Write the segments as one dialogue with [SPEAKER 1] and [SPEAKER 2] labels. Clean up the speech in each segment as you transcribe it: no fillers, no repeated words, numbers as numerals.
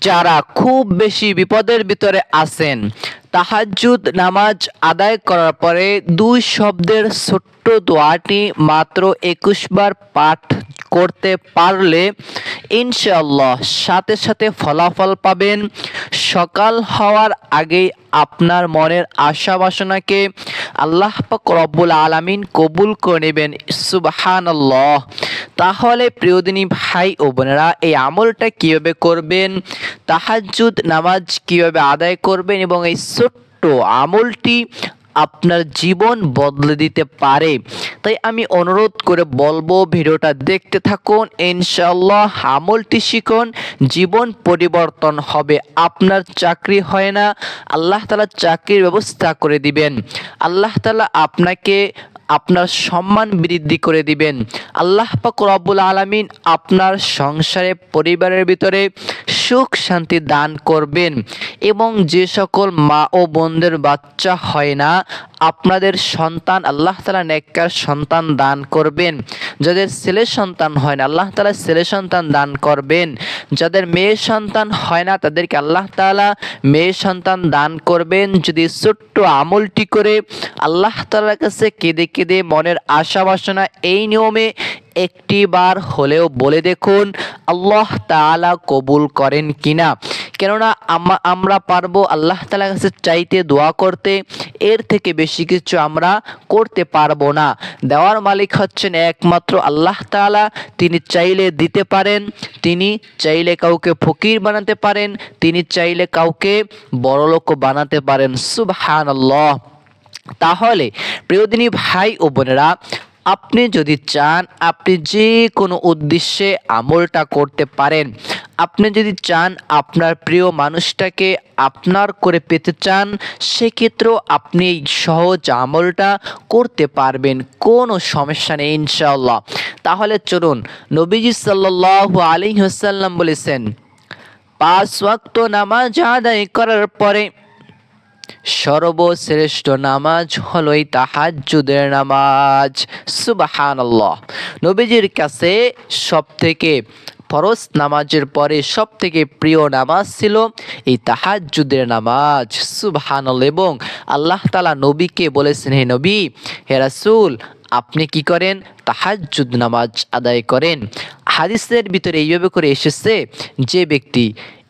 [SPEAKER 1] যারা খুব বেশি বিপদের ভিতরে আছেন, তাহাজ্জুদ নামাজ আদায় করার পরে দুই শব্দের ছোট্ট দোয়াটি মাত্র 21 বার পাঠ করতে পারলে ইনশাআল্লাহ সাথে সাথে ফলাফল পাবেন। সকাল হওয়ার আগেই আপনার মনের আশা বাসনাকে আল্লাহ পাক রব্বুল আলামিন কবুল করে নেবেন। সুবহানাল্লাহ। তাহলে প্রিয়দিনী ভাই ও বোনেরা, এই আমলটা কিভাবে করবেন, তাহাজ্জুদ নামাজ কিভাবে আদায় করবেন এবং এই ছোট্ট আমলটি আপনার জীবন বদলে দিতে পারে। তাই আমি অনুরোধ করে বলবো, ভিডিওটা দেখতে থাকুন, ইনশাআল্লাহ আমলটি শিখুন, জীবন পরিবর্তন হবে। আপনার চাকরি হয় না, আল্লাহ তাআলা চাকরির ব্যবস্থা করে দিবেন। আল্লাহ তাআলা আপনাকে আপনার সম্মান বৃদ্ধি করে দিবেন। আল্লাহ পাক রব্বুল আলামিন আপনার সংসারে পরিবারের ভিতরে সুখ শান্তি দান করবেন এবং যে সকল মা ও বোনদের বাচ্চা হয় না, আপনাদের সন্তান আল্লাহ তাআলা নেককার সন্তান দান করবেন। যাদের ছেলে সন্তান হয় না, আল্লাহ তাআলা ছেলে সন্তান দান করবেন। যাদের মেয়ে সন্তান হয় না, তাদেরকে আল্লাহ তাআলা মেয়ে সন্তান দান করবেন। যদি ছোট্ট আমলটি করে আল্লাহ তাআলার কাছে কেঁদে কেঁদে মনের আশা বাসনা এই নিয়মে একটি বার হলেও বলে দেখুন, আল্লাহ তাআলা কবুল করেন কিনা। কেননা আমরা পারবো আল্লাহ তাআলার কাছে চাইতে, দোয়া করতে, এর থেকে বেশি কিছু আমরা করতে পারবো না। দেওয়ার মালিক হচ্ছেন একমাত্র আল্লাহ তাআলা। তিনি চাইলে দিতে পারেন, তিনি চাইলে কাউকে ফকির বানাতে পারেন, তিনি চাইলে কাউকে বড়লোক বানাতে পারেন। সুবহানাল্লাহ। তাহলে প্রিয়দিনী ভাই ও বোনেরা, আপনি যদি চান আপনি যে কোনো উদ্দেশ্যে আমলটা করতে পারেন। আপনি যদি চান আপনার প্রিয় মানুষটাকে আপনার করে পেতে চান, সেক্ষেত্রেও আপনি এই সহজ আমলটা করতে পারবেন, কোনো সমস্যা নেই ইনশাআল্লাহ। তাহলে চলুন, নবীজি সাল্লাল্লাহু আলাইহি ওয়াসাল্লাম বলেছেন, 5 ওয়াক্ত নামাজ আদায় করার পরে সর্বশ্রেষ্ঠ নামাজ হলো এই তাহাজ্জুদের নামাজ। সুবহানাল্লাহ। নবীজির কাছে সবথেকে ফরজ নামাজের পরে সবথেকে প্রিয় নামাজ ছিল এই তাহাজ্জুদের নামাজ। সুবহানাল্লাহ। এবং আল্লাহ তাআলা নবীকে বলেছেন, হে নবী, হে রাসূল, আপনি কি করেন? তাহাজ্জুদ নামাজ আদায় করেন। হাদিসের ভিতরে এইভাবে করে এসেছে, যে ব্যক্তি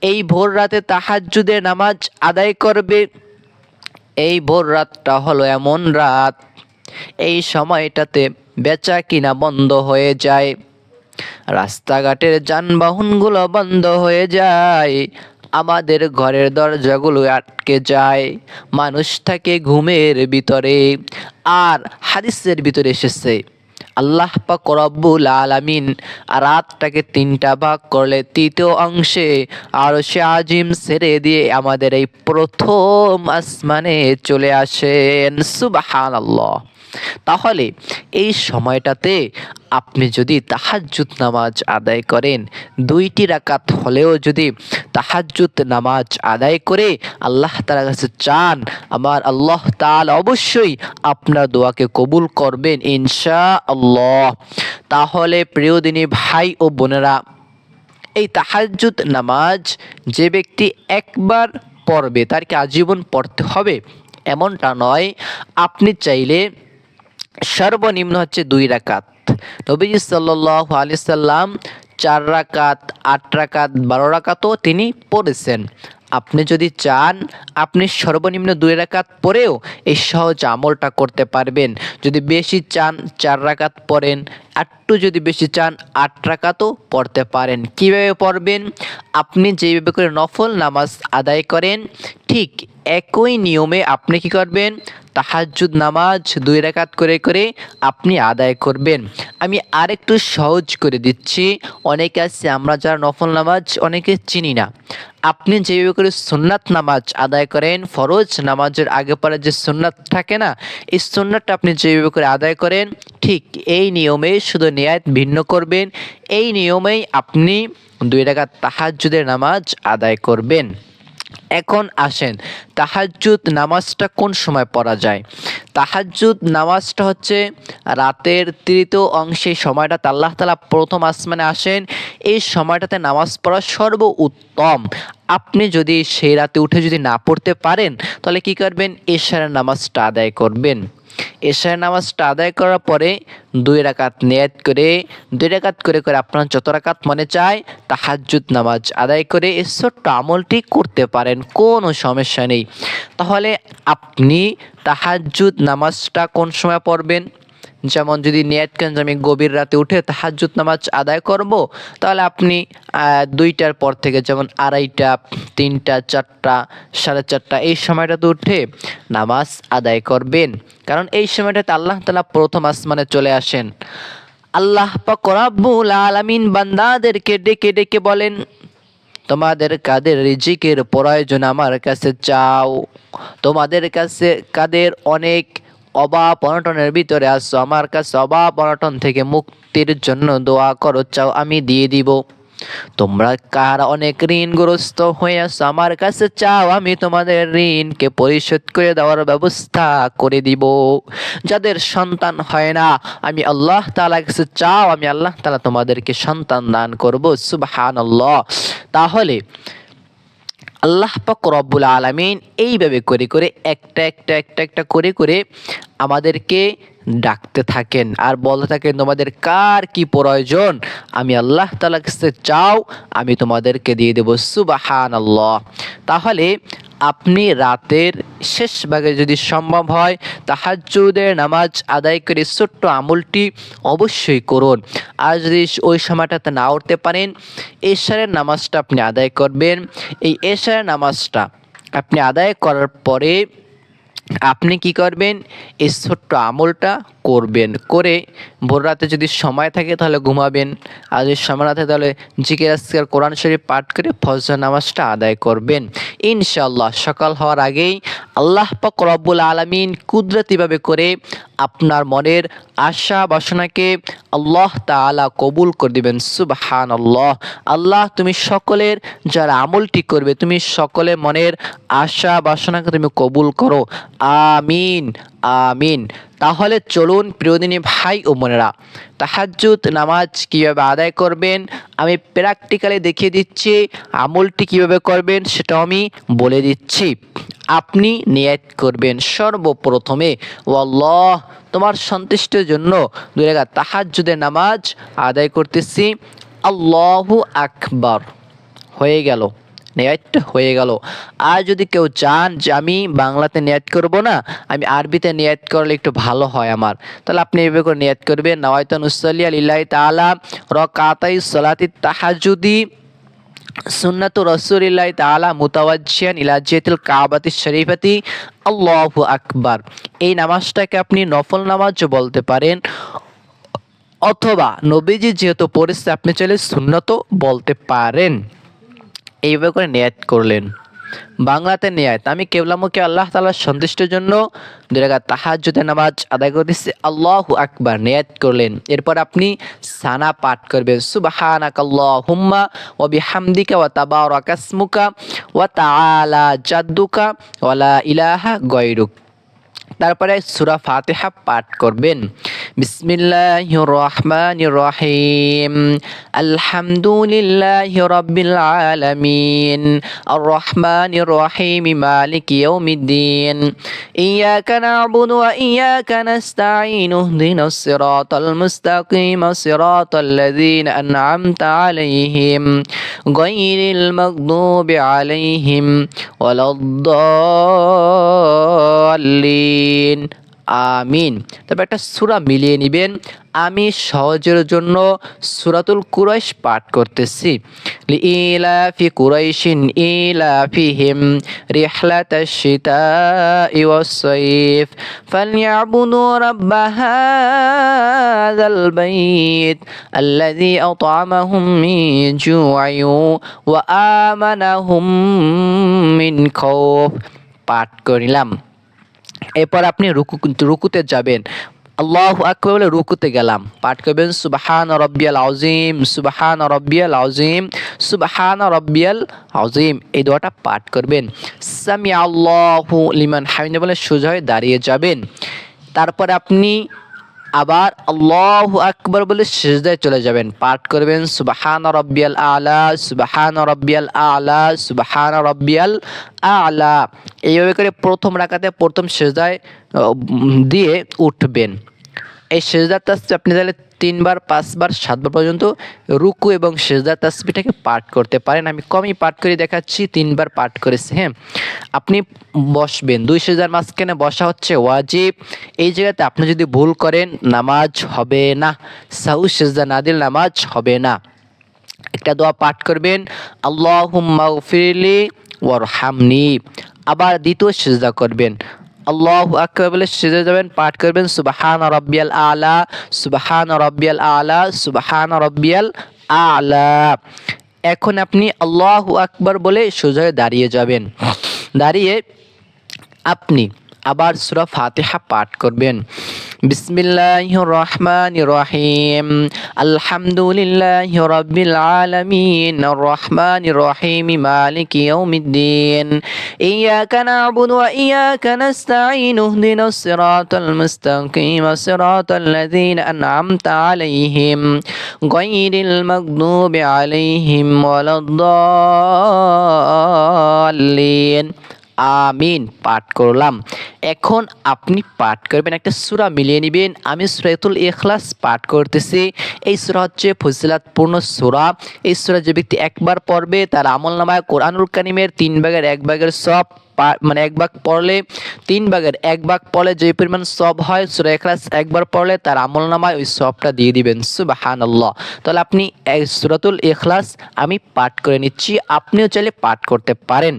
[SPEAKER 1] এই ভোর রাতে তাহাজ্জুদের নামাজ আদায় করবে, এই ভোর রাতটা হলো এমন রাত, এই সময়টাতে বেচা কিনা বন্ধ হয়ে যায়, রাস্তাঘাটের যানবাহনগুলো বন্ধ হয়ে যায়, আমাদের ঘরের দরজাগুলো আটকে যায়, মানুষ থাকে ঘুমের ভিতরে। আর হাদিসের ভিতরে এসেছে, আল্লাহ পাক রব্বুল আলামিন রাতটাকে 3টা ভাগ করলে 3য় অংশে আরশে আজিম ছেড়ে দিয়ে আমাদের এই প্রথম আসমানে চলে আসেন। সুবহানাল্লাহ। তাহলে এই সময়টাতে আপনি যদি তাহাজ্জুদ নামাজ আদায় করেন, 2টি রাকাত হলেও যদি তাহাজ্জুদ নামাজ আদায় করে আল্লাহ তাআলার কাছে চান, আমার আল্লাহ তাআলা অবশ্যই আপনার দোয়াকে কবুল করবেন ইনশাআল্লাহ। তাহলে প্রিয়দিনী ভাই ও বোনেরা, এই তাহাজ্জুদ নামাজ যে ব্যক্তি একবার পড়বে তার কি আজীবন পড়তে হবে এমনটা নয়। আপনি চাইলে সর্বনিম্ন হচ্ছে 2 রাকাত। নবীজি সাল্লাল্লাহু আলাইহি সাল্লাম 4 রাকাত, 8 রাকাত, 12 রাকাতও তিনি পড়েছেন। আপনি যদি চান আপনি সর্বনিম্ন 2 রাকাত পড়েও এই সহজ আমলটা করতে পারবেন। যদি বেশি চান 4 রাকাত পড়েন, একটু যদি বেশি চান 8 রাকাতও পড়তে পারেন। কিভাবে পড়বেন? আপনি যেভাবে করে নফল নামাজ আদায় করেন, ঠিক একই নিয়মে আপনি কি করবেন? তাহাজ্জুদ নামাজ 2 রাকাত করে করে আপনি আদায় করবেন। আমি আরেকটু সহজ করে দিচ্ছি। অনেকে আছে আমরা যারা নফল নামাজ অনেকে চিনি না। আপনি যেভাবে করে সুন্নাত নামাজ আদায় করেন, ফরজ নামাজের আগে পরে যে সুন্নাত থাকে না, এই সুন্নাতটা আপনি যেভাবে করে আদায় করেন, ঠিক এই নিয়মে, শুধু নিয়াত ভিন্ন করবেন। এই নিয়মেই আপনি 2 রাকাত তাহাজ্জুদের নামাজ আদায় করবেন। এখন আসেন, তাহাজ্জুদ নামাজটা কোন সময় পড়া যায়? তাহাজ্জুদ নামাজটা হচ্ছে রাতের তৃতীয় অংশে, সময়টাতে আল্লাহ তাআলা প্রথম আসমানে আসেন। এই সময়টাতে নামাজ পড়া সর্ব উত্তম। আপনি যদি সেই রাতে উঠে যদি না পড়তে পারেন, তাহলে কি করবেন? এশারের নামাজটা আদায় করবেন। এশারের নামাজটা আদায় করার পরে 2 রাকাত নিয়াত করে 2 রাকাত করে করে আপনার যত রাকাত মনে চায় তাহাজ্জুদ নামাজ আদায় করে এই ছোট্ট আমলটি করতে পারেন, কোনো সমস্যা নেই। তাহলে আপনি তাহাজ্জুদ নামাজটা কোন সময় পড়বেন? যেমন যদি নিয়ত করেন যে আমি গভীর রাতে উঠে তাহাজ্জুদ নামাজ আদায় করব, তাহলে আপনি 2টার পর থেকে, যেমন 2:30, 3টা, 4টা, 4:30 এই সময়টাতে উঠে নামাজ আদায় করবেন। কারণ এই সময়টাতে আল্লাহ তাআলা প্রথম আসমানে চলে আসেন। আল্লাহ পাক রব্বুল আলামিন বান্দাদেরকে ডেকে ডেকে বলেন, তোমাদের কাদের রিজিকের প্রয়োজন আমার কাছে চাও। তোমাদের কাছে কাদের অনেক অভাব অনটনের ভিতরে আসো, আমার কাছে অভাব অনটন থেকে মুক্তির জন্য দোয়া করো, চাও আমি দিয়ে দিব। তোমরা কার অনেক ঋণগ্রস্ত হয়ে আসো, আমার কাছে চাও আমি তোমাদের ঋণকে পরিশোধ করে দেওয়ার ব্যবস্থা করে দিব। যাদের সন্তান হয় না, আমি আল্লাহ তাআলার কাছে চাও, আমি আল্লাহ তাআলা তোমাদেরকে সন্তান দান করব। সুবহানাল্লাহ। তাহলে আল্লাহ পাক রব্বুল আলামিন এইভাবে করে করে একটা করে করে আমাদেরকে ডাকতে থাকেন আর বলতে থাকেন, তোমাদের কার কি প্রয়োজন আমি আল্লাহ তাআলার কাছে চাও, আমি তোমাদেরকে দিয়ে দেব। সুবহানাল্লাহ। তাহলে আপনি রাতের শেষ ভাগে যদি সম্ভব হয় তাহাজ্জুদের নামাজ আদায় করে ছোট্ট আমলটি অবশ্যই করুন। আর যদি ওই সময়টাতে না উঠতে পারেন, এশারের নামাজটা আপনি আদায় করবেন। এই এশারের নামাজটা আপনি আদায় করার পরে আপনি কি করবেন? এই ছোট্ট আমলটা করবেন, করে ভোর রাতে যদি সময় থাকে তাহলে ঘুমাবেন, আর যদি সময় না থাকে তাহলে জিকির আজকার কোরআন শরীফ পাঠ করে ফজর নামাজটা আদায় করবেন। ইনশাআল্লাহ সকাল হওয়ার আগেই আল্লাহ পাক রব্বুল আলামিন কুদরতিভাবে করে আপনার মনের আশা বাসনাকে আল্লাহ তাআলা কবুল করে দিবেন। সুবহানাল্লাহ। আল্লাহ তুমি সকলের যারা আমলটি করবে, তুমি সকলের মনের আশা বাসনাকে তুমি কবুল করো। আমিন আমিন। তাহলে চলুন প্রিয়দিনী ভাই ও বোনেরা, তাহাজ্জুদ নামাজ কীভাবে আদায় করবেন আমি প্র্যাকটিক্যালি দেখিয়ে দিচ্ছি, আমলটি কীভাবে করবেন সেটাও আমি বলে দিচ্ছি। আপনি নিয়ত করবেন সর্বপ্রথমে, ও আল্লাহ তোমার সন্তুষ্টির জন্য 2 রাকাত তাহাজ্জুদের নামাজ আদায় করতেছি, আল্লাহু আকবার। হয়ে গেল, নিয়তটা হয়ে গেল। আর যদি কেউ চান যে আমি বাংলাতে নিয়ত করব না, আমি আরবিতে নিয়ত করলে একটু ভালো হয় আমার, তাহলে আপনি এভাবে করে নিয়ত করবেন, নাওয়াইতু নুসাল্লি লিল্লাহি তাআলা রাকাতাই সালাতিত তাহাজ্জুদি সুন্নাতু রাসূলিল্লাহি তাআলা মুতাওয়াজ্জিহান ইলা জিহাতিল কাবাতিশ শরীফাতি আল্লাহু আকবার। এই নামাজটাকে আপনি নফল নামাজও বলতে পারেন, অথবা নবীজি যেহেতু পড়েছে আপনি চাইলে সুন্নাতও বলতে পারেন। এইভাবে করে নিয়াত করলেন, বাংলাতে নিয়াত আমি কেবলামুখী আল্লাহ তাআলার সন্তুষ্টির জন্য 2 রাকাত তাহাজ্জুদের নামাজ আদায় করতেছি, আল্লাহু আকবার নিয়াত করলেন। এরপর আপনি সানা পাঠ করবেন, সুবহানাকাল্লাহুম্মা ওয়া বিহামদিকা ওয়া তাবারাকাসমুকা ওয়া তাআলা জাদ্দুকা ওয়া লা ইলাহা গায়রুক। তারপরে সূরা ফাতিহা পাঠ করবেন। বিসমিল্লাহির রহমানির রহিম, আলহামদুলিল্লাহি রাব্বিল আলামিন, আর রহমানির রহিম, মালিকি ইয়াউমিদ্দিন, ইয়াকা না'বুদু ওয়া ইয়াকা নাস্তাঈন, ইহদিনাস সিরাতাল মুস্তাকিম, সিরাতাল লাযীনা আন'আমতা আলাইহিম, গায়রিল মাগদুবি আলাইহিম ওয়ালাদ-দাল্লিন। আমিন। তবে একটা সূরা মিলিয়ে নেবেন। আমি সহজের জন্য সূরাতুল কুরাইশ পাঠ করতেছি। লিইলাফি কুরাইশিন ইলাফিহিম রিহলাতাশ শিতাই ওয়াস-সাইফ ফালইয়াবুদু রাব্ব হাযাল বাইত আল্লাযী আত'আমাহুম মিন জু'ইন ওয়া আমানাহুম মিন খাউফ। পাঠ করিলাম। এরপর আপনি রুকুতে যাবেন। আল্লাহু আকবার বলে রুকুতে গেলাম, পাঠ করবেন সুবহান রাব্বিয়াল আযীম, সুবহান রাব্বিয়াল আযীম, সুবহান রাব্বিয়াল আযীম। এই দোয়াটা পাঠ করবেন। সামি আল্লাহু লিমান হামিদা বলে সোজা হয়ে দাঁড়িয়ে যাবেন। তারপরে আপনি আবার আল্লাহু আকবার বলে সিজদায় চলে যাবেন, পাঠ করবেন সুবহান রাব্বিয়াল আলা, সুবহান রাব্বিয়াল আলা, সুবহান রাব্বিয়াল আলা। এইভাবে করে প্রথম রাকাতে প্রথম সিজদায় দিয়ে উঠবেন। এই সিজদার তাসবিহ আপনি তাহলে 3 বার 5 বার 7 বার পর্যন্ত রুকু এবং সিজদার তাসবিহটাকে পাঠ করতে পারেন। আমি কমই পাঠ করে দেখাচ্ছি, 3 বার পাঠ করেছি। হ্যাঁ, আপনি বসবেন, 2 সিজদার মাঝখানে বসা হচ্ছে ওয়াজিব। এই জায়গাতে আপনি যদি ভুল করেন নামাজ হবে না, সাহু সিজদা না দিলে নামাজ হবে না। একটা দোয়া পাঠ করবেন আল্লাহুম্মা গফিরলি ওয়ারহামনি। আবার দ্বিতীয় সিজদা করবেন, আল্লাহু আকবার বলে সিজদা যাবেন, পাঠ করবেন সুবহান রাব্বিয়াল আলা, সুবহান রাব্বিয়াল আলা, সুবহান রাব্বিয়াল আলা। এখন আপনি আল্লাহু আকবার বলে সোজা হয়ে দাঁড়িয়ে যাবেন। দাঁড়িয়ে আপনি আবার সূরা ফাতিহা পাঠ করবেন। বিসমিল্লাহির রহমানির রহিম, আলহামদুলিল্লাহি রাব্বিল আলামিন, আর রহমানির রহিম, মালিকি ইয়াউমিদ্দিন, ইয়াকা না'বুদু ওয়া ইয়াকা নাস্তাঈন, ইহদিনাস সিরাতাল মুস্তাকিম, সিরাতাল লাযীনা আন'আমতা আলাইহিম, গায়রিল মাগদুবি আলাইহিম ওয়ালাদ-দাল্লিন। আমিন পাঠ করলাম। এখন আপনি পাঠ করবেন, একটা সূরা মিলিয়ে নেবেন। আমি সূরাতুল ইখলাস পাঠ করতেছি। এই সূরা হচ্ছে ফজিলাতপূর্ণ সূরা। এই সূরা যে ব্যক্তি একবার পড়বে তার আমলনামায় কোরআনুল কারীমের 3 ভাগের 1 ভাগের সব, মানে 1 ভাগ পড়লে 3 ভাগের 1 ভাগ পড়লে যে পরিমাণ সব হয়, সূরা ইখলাস একবার পড়লে তার আমলনামায় ওই সবটা দিয়ে দিবেন। সুবহানাল্লাহ। তাহলে আপনি সূরাতুল ইখলাস আমি পাঠ করে নিচ্ছি, আপনিও চাইলে পাঠ করতে পারেন।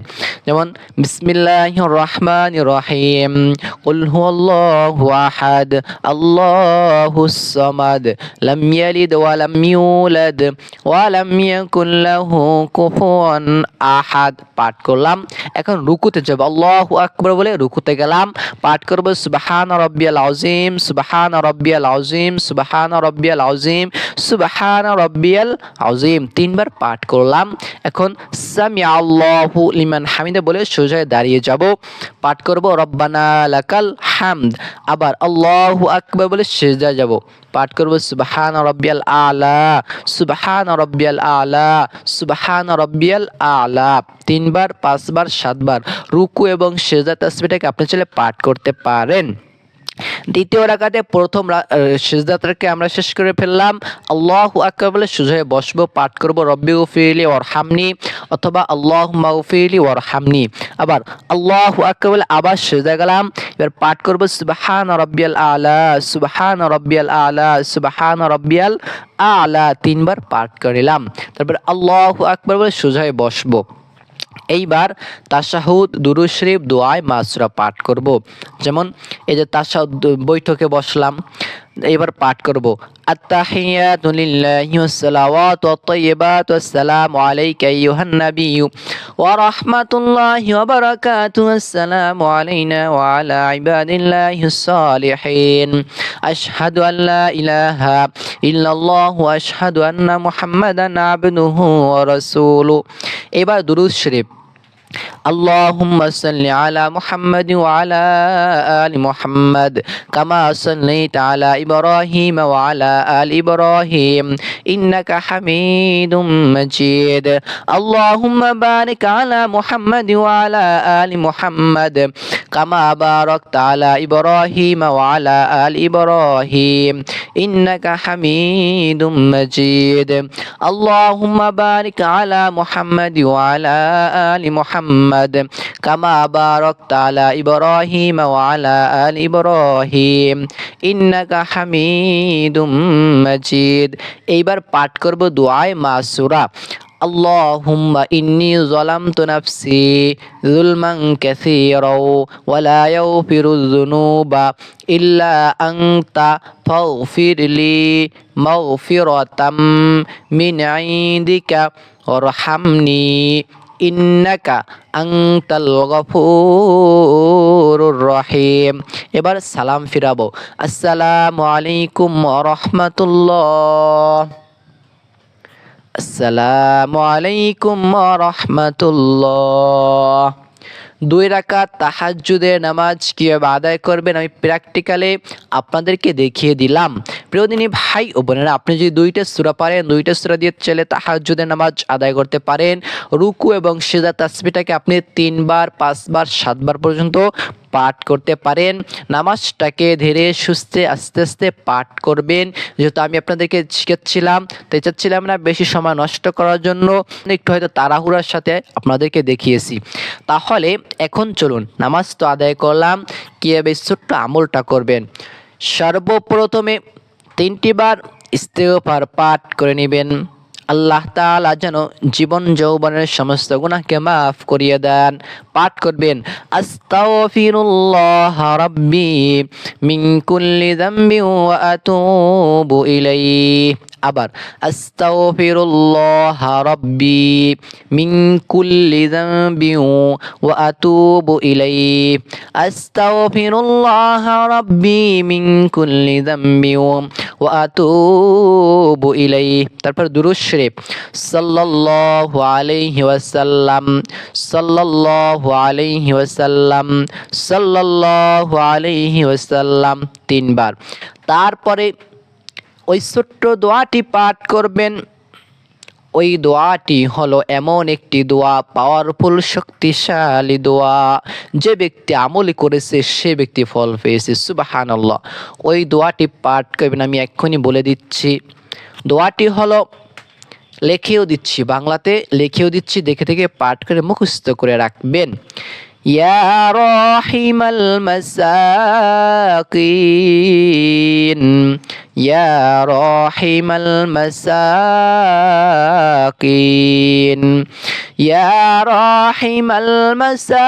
[SPEAKER 1] যেমন বিসমিল্লাহির রহমানির রহিম, কুল হুয়াল্লাহু আহাদ, আল্লাহুস সামাদ, লাম ইয়ালিদ ওয়া লাম ইউলাদ ওয়া লাম ইয়াকুল লাহু কুফুয়ান আহাদ। পাঠ করলাম। এখন রুকুতে যাব, আল্লাহু আকবার বলে রুকুতে গেলাম, পাঠ করব সুবহান রাব্বিয়াল আযীম, সুবহান রাব্বিয়াল আযীম, সুবহান রাব্বিয়াল আযীম, সুবহান রাব্বিয়াল আযীম। 3 বার পাঠ করলাম। এখন সামি আল্লাহু লিমান হামিদা বলে সোজা হয়ে দাঁড়িয়ে যাব, পাঠ করব রব্বানা লাকাল হামদ। আবার আল্লাহু আকবার বলে সিজদায় যাব, পাঠ করব সুবহান রাব্বিয়াল আলা, সুবহান রাব্বিয়াল আলা, সুবহান রাব্বিয়াল আলা। 3 বার 5 বার 7 বার রুকু এবং সিজদা তাসবিহটাকে আপনি চাইলে পাঠ করতে পারেন। দ্বিতীয় রাকাতে প্রথম সিজদাটাকে আমরা শেষ করে ফেললাম। আল্লাহু আকবার বলে সোজা হয়ে বসবো, পাঠ করব রব্বি গফিরলি ওয়ারহামনি অথবা আল্লাহুম্মা গফিরলি ওয়ারহামনি। আবার আল্লাহু আকবার বলে আবার সিজদায় গেলাম, এবার পাঠ করব সুবহান রাব্বিয়াল আলা, সুবহান রাব্বিয়াল আলা, সুবহান রাব্বিয়াল আলা। 3 বার পাঠ করলাম। তারপর আল্লাহু আকবার বলে সোজা হয়ে বসবো। এইবার তাশাহুদ, দুরূদ শরীফ, দোয়ায়ে মাসুরা পাঠ করব। যেমন এই যে তাশাহুদ বৈঠকে বসলাম, এবার পাঠ করব আত-তাহিয়াতু লিল্লাহি ওয়াস-সালাওয়াতু ওয়াত-তাইয়্যিবাতু ওয়াস-সালামু আলাইকা আইয়ুহান নাবিয়্যু ওয়া রাহমাতুল্লাহি ওয়া বারাকাতুহু, আসসালামু আলাইনা ওয়া আলা ইবাদিল্লাহিস সালিহিন, আশহাদু আল লা ইলাহা ইল্লাল্লাহু ওয়া আশহাদু আন্না মুহাম্মাদান আবদুহু ওয়া রাসূলুহু। এবার দুরূদ শরীফ, اللهم صل على محمد وعلى آل محمد كما صليت على إبراهيم وعلى آل إبراهيم إنك حميد مجيد. اللهم بارك على محمد وعلى آل محمد كما باركت على إبراهيم وعلى آل إبراهيم إنك حميد مجيد. اللهم بارك على محمد وعلى آل محمد كما باركت على إبراهيم وعلى آل إبراهيم إنك حميد مجيد. এইবার পাঠ করব দোয়ায়ে মাসুরা। اللهم إني ظلمت نفسي ظلما كثيرا ولا يغفر الذنوب إلا أنت فاغفر لي مغفرة من عندك وارحمني ইন্নাকা আনতাল গফুরুর রহিম। এবার সালাম ফিরাবো, আসসালামু আলাইকুম ওয়া রাহমাতুল্লাহ, আসসালামু আলাইকুম ওয়া রাহমাতুল্লাহ। 2 রাকাত তাহাজ্জুদের নামাজ কিভাবে আদায় করবেন আমি প্র্যাকটিক্যালে আপনাদেরকে দেখিয়ে দিলাম। প্রিয় দিনী ভাই ও বোনেরা, আপনি যদি 2টা সূরা পারেন, 2টা সূরা দিয়ে চলে তাহাজ্জুদের নামাজ আদায় করতে পারেন। রুকু এবং সিজদা তাসবিহটাকে আপনি 3 বার, 5 বার, 7 বার পর্যন্ত পাঠ করতে পারেন। নামাজটাকে ধীরে সুস্থে আস্তে আস্তে পাঠ করবেন, যেহেতু আমি আপনাদেরকে শিখাচ্ছিলাম তাই চাচ্ছিলাম না বেশি সময় নষ্ট করার জন্য একটু হয়তো তাড়াহুড়ার সাথে আপনাদেরকে দেখিয়েছি। তাহলে এখন চলুন, নামাজ তো আদায় করলাম, কীভাবে ছোট্ট আমলটা করবেন। সর্বপ্রথমে 3টি বার ইস্তেগফার পাঠ করে নেবেন। আল্লাহ তাআলা যেন জীবন যৌবনের সমস্ত গুনাহকে মাফ করিয়ে দেন। পাঠ করবেন, আস্তাগফিরুল্লাহ রাব্বি মিন কুল্লি যামবি ওয়া আতুবু ইলাইহি। আবার আস্তাগফিরুল্লাহ রাব্বি মিন কুল্লি যামবি ওয়া আতুবু ইলাইহি, আস্তাগফিরুল্লাহ রাব্বি মিন কুল্লি যামবি ওয়া আতুবু ইলাইহি। তারপর দুরূদ শরীফ, সাল্লাল্লাহু আলাইহি ওয়াসাল্লাম, সাল্লাল্লাহু আলাইহি ওয়াসাল্লাম, সাল্লাল্লাহু আলাইহি ওয়াসাল্লাম 3 বার। তারপরে ওই ছোট্ট দোয়াটি পাঠ করবেন। ওই দোয়াটি হলো এমন একটি দোয়া, পাওয়ারফুল শক্তিশালী দোয়া, যে ব্যক্তি আমল করেছে সে ব্যক্তি ফল পেয়েছে। সুবহানাল্লাহ। ওই দোয়াটি পাঠ করবেন, আমি এক্ষুনি বলে দিচ্ছি। দোয়াটি হলো, লিখেও দিচ্ছি, বাংলাতে লিখেও দিচ্ছি, দেখে দেখে পাঠ করে মুখস্থ করে রাখবেন। ইয়া রাহিমাল মাসাকিন, ইয়া রাহিমাল মাসাকিন, ইয়া রাহিমাল মাসাকিন,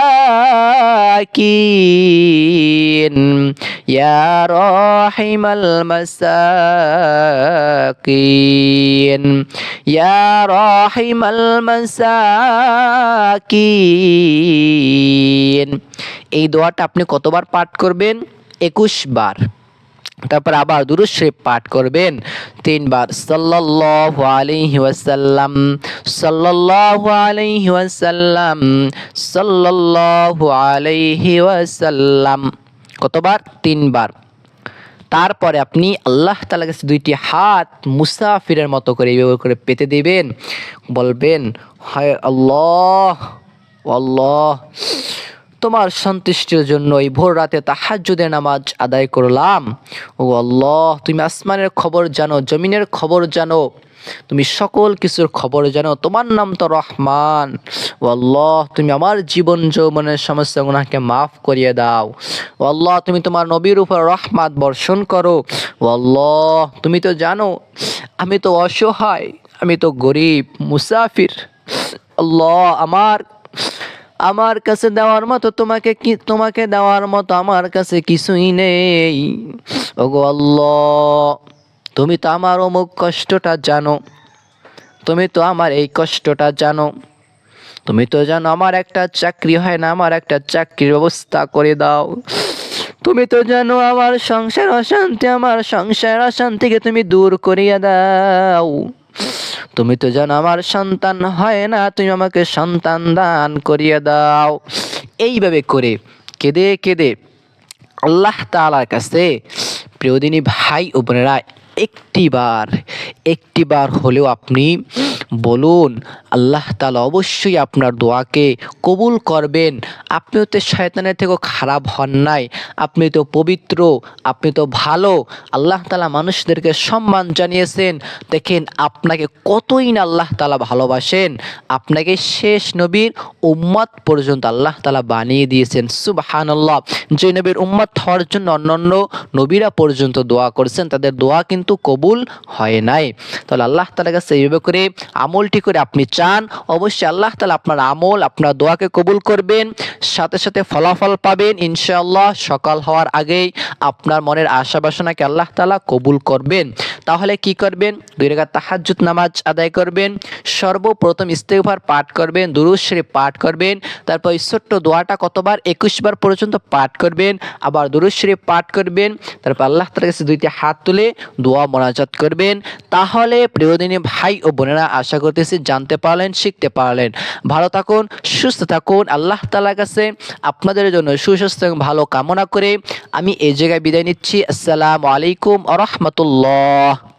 [SPEAKER 1] ইয়া রাহিমাল মাসাকিন, ইয়া রাহিমাল মাসাকিন। এই দোয়াটা আপনি কতবার পাঠ করবেন? 21 বার। তারপর আবার দুরূদ শরীফ পাঠ করবেন 3 বার, সাল্লাল্লাহু আলাইহি ওয়াসাল্লাম, সাল্লাল্লাহু আলাইহি ওয়াসাল্লাম, সাল্লাল্লাহু আলাইহি ওয়াসাল্লাম। কতবার? 3 বার। তারপরে আপনি আল্লাহ তাআলার কাছে 2টি হাত মুসাফিরের মতো করে এইভাবে করে পেতে দিবেন, বলবেন, হায় আল্লাহ, আল্লাহ তোমার সন্তুষ্টির জন্য এই ভোর রাতে তাহাজ্জুদের নামাজ আদায় করলাম। ও আল্লাহ, তুমি আসমানের খবর জানো, জমিনের খবর জানো, তুমি সকল কিছুর খবর জানো, তোমার নাম তো রহমান। ও আল্লাহ, তুমি আমার জীবন যৌবনের সমস্ত গুনাহকে মাফ করিয়ে দাও। ও আল্লাহ, তুমি তোমার নবীর উপর রহমত বর্ষণ করো। ও আল্লাহ, তুমি তো জানো আমি তো অসহায়, আমি তো গরিব মুসাফির। আল্লাহ, আমার কাছে দেওয়ার মতো তোমাকে দেওয়ার মতো আমার কাছে কিছুই নেই। ওগো আল্লাহ, তুমি তো আমার অমুক কষ্টটা জানো, তুমি তো আমার এই কষ্টটা জানো, তুমি তো জানো আমার একটা চাকরি হয় না, আমার একটা চাকরির ব্যবস্থা করে দাও। তুমি তো জানো আমার সংসার অশান্তিকে তুমি দূর করিয়া দাও। তুমি তো জানো আমার সন্তান হয় না, তুমি আমাকে সন্তান দান করিয়ে দাও। এইভাবে করে কেঁদে কেঁদে আল্লাহ তাআলার কাছে প্রিয়দিনী ভাই ও বোনেরা একটি বার হলেও আপনি বলুন। আল্লাহ তাআলা অবশ্যই আপনার দোয়াকে কবুল করবেন। আপনিও তো শয়তানের থেকেও খারাপ হন নাই, আপনি তো পবিত্র, আপনি তো ভালো। আল্লাহ তাআলা মানুষদেরকে সম্মান জানিয়েছেন। দেখেন আপনাকে কতই না আল্লাহ তাআলা ভালোবাসেন, আপনাকে শেষ নবীর উম্মত পর্যন্ত আল্লাহ তাআলা বানিয়ে দিয়েছেন। সুবহানাল্লাহ। যে নবীর উম্মত হওয়ার জন্য অন্যান্য নবীরা পর্যন্ত দোয়া করেছেন, তাদের দোয়া কিন্তু কিন্তু কবুল হয় নাই। তাহলে আল্লাহ তাআলার কাছে এইভাবে করে আমলটি করে আপনি চান, অবশ্যই আল্লাহ তাআলা আপনার আমল, আপনার দোয়াকে কবুল করবেন, সাথে সাথে ফলাফল পাবেন ইনশাআল্লাহ। সকাল হওয়ার আগেই আপনার মনের আশা বাসনাকে আল্লাহ তাআলা কবুল করবেন। তাহলে কি করবেন? 2 রাকাত তাহাজ্জুদ নামাজ আদায় করবেন, সর্বপ্রথম ইস্তেগফার পাঠ করবেন, দুরূদ শরীফ পাঠ করবেন, তারপর এই ছোট্ট দোয়াটা কতবার? 21 বার পর্যন্ত পাঠ করবেন, আবার দুরূদ শরীফ পাঠ করবেন, তারপর আল্লাহ তাআলার কাছে দুইটি হাত তুলে দোয়া মোনাজাত করবেন। তাহলে প্রিয়দিনী ভাই ও বোনেরা, আশা করতেছি জানতে পারলেন, শিখতে পারলেন। ভালো থাকুন, সুস্থ থাকুন। আল্লাহ তাআলার কাছে আপনাদের জন্য সুস্বাস্থ্য এবং ভালো কামনা করে আমি এই জায়গায় বিদায় নিচ্ছি। আসসালামু আলাইকুম ওয়া রাহমাতুল্লাহ।